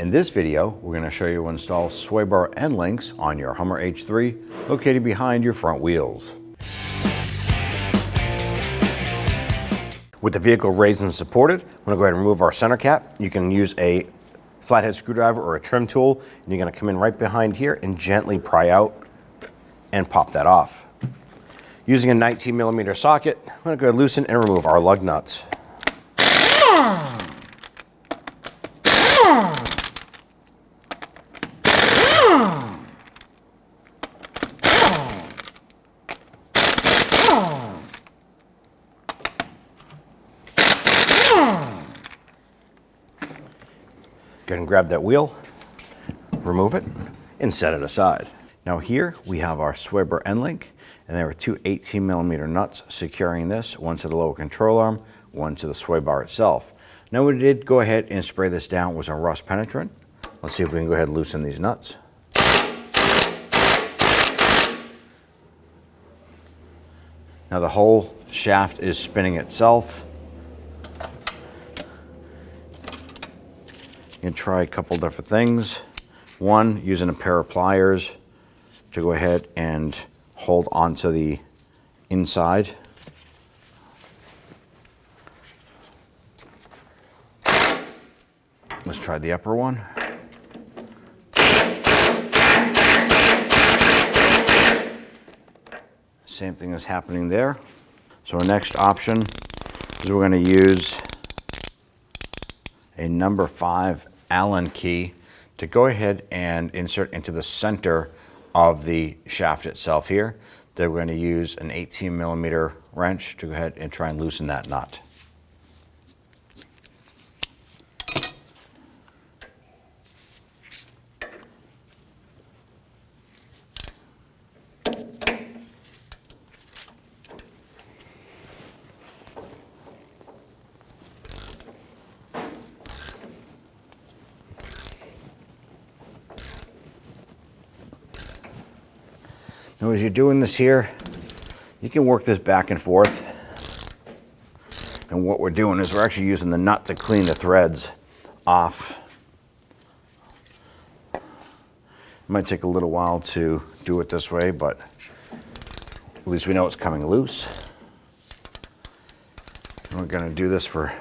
In this video, we're going to show you to install sway bar end links on your Hummer H3 located behind your front wheels. With the vehicle raised and supported, I'm going to go ahead and remove our center cap. You can use a flathead screwdriver or a trim tool, and you're going to come in right behind here and gently pry out and pop that off. Using a 19mm socket, I'm going to go ahead and loosen and remove our lug nuts. Go ahead and grab that wheel, remove it, and set it aside. Now here we have our sway bar end link, and there are two 18mm nuts securing this, one to the lower control arm, one to the sway bar itself. Now we did go ahead and spray this down with some rust penetrant. Let's see if we can go ahead and loosen these nuts. Now the whole shaft is spinning itself. You can try a couple different things. One, using a pair of pliers to go ahead and hold onto the inside. Let's try the upper one. Same thing is happening there. So our next option is we're going to use a number 5 Allen key to go ahead and insert into the center of the shaft itself here. Then we're going to use an 18mm wrench to go ahead and try and loosen that nut. Now as you're doing this here, you can work this back and forth. And what we're doing is we're actually using the nut to clean the threads off. It might take a little while to do it this way, but at least we know it's coming loose. And we're going to do this for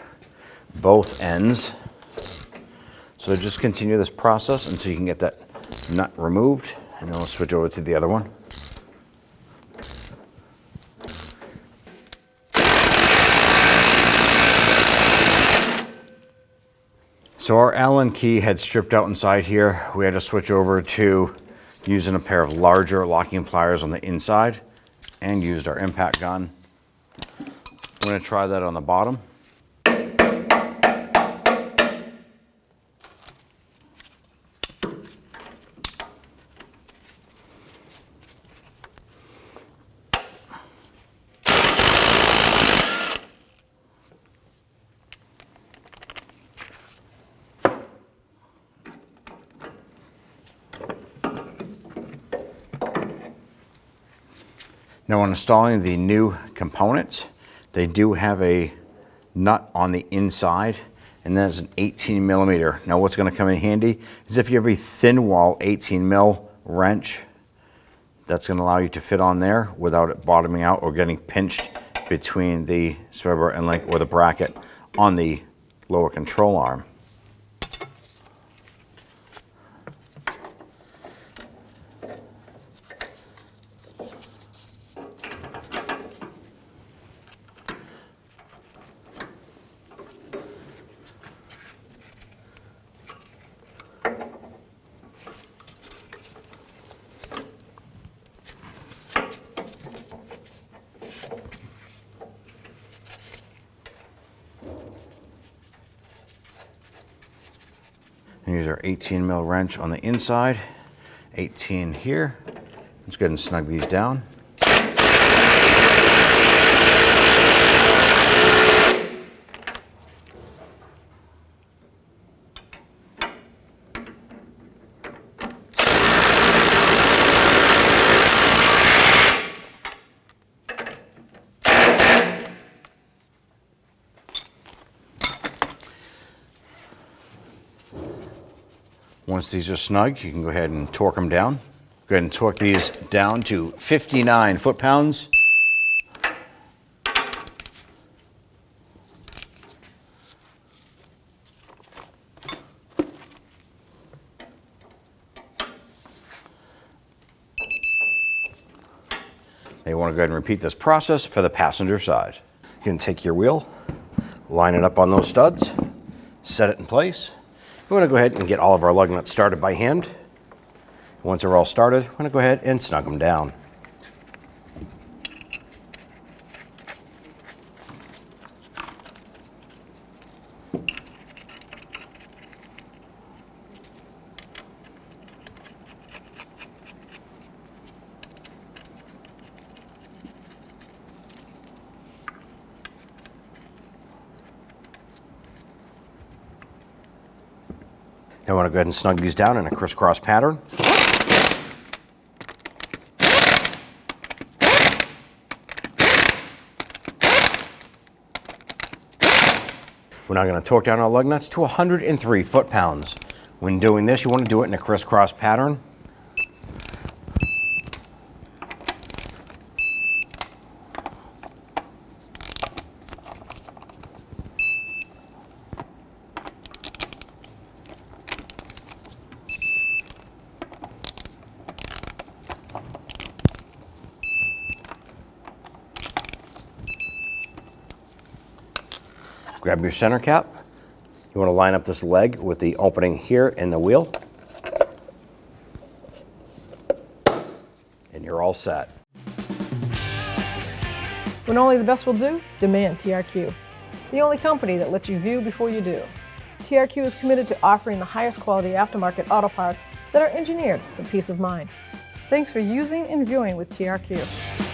both ends. So just continue this process until you can get that nut removed, and then we'll switch over to the other one. So our Allen key had stripped out inside here. We had to switch over to using a pair of larger locking pliers on the inside and used our impact gun. I'm going to try that on the bottom. Now when installing the new components, they do have a nut on the inside, and that is an 18mm. Now what's going to come in handy is if you have a thin wall 18mm wrench, that's going to allow you to fit on there without it bottoming out or getting pinched between the sway bar end link or the bracket on the lower control arm. And use our 18mm wrench on the inside, 18 here. Let's go ahead and snug these down. Once these are snug, you can go ahead and torque them down. Go ahead and torque these down to 59 foot-pounds. You want to go ahead and repeat this process for the passenger side. You can take your wheel, line it up on those studs, set it in place. We're going to go ahead and get all of our lug nuts started by hand. Once they're all started, we're going to go ahead and snug them down. I want to go ahead and snug these down in a crisscross pattern. We're now going to torque down our lug nuts to 103 foot-pounds. When doing this, you want to do it in a crisscross pattern. Grab your center cap. You want to line up this leg with the opening here in the wheel. And you're all set. When only the best will do, demand TRQ. The only company that lets you view before you do. TRQ is committed to offering the highest quality aftermarket auto parts that are engineered for peace of mind. Thanks for using and viewing with TRQ.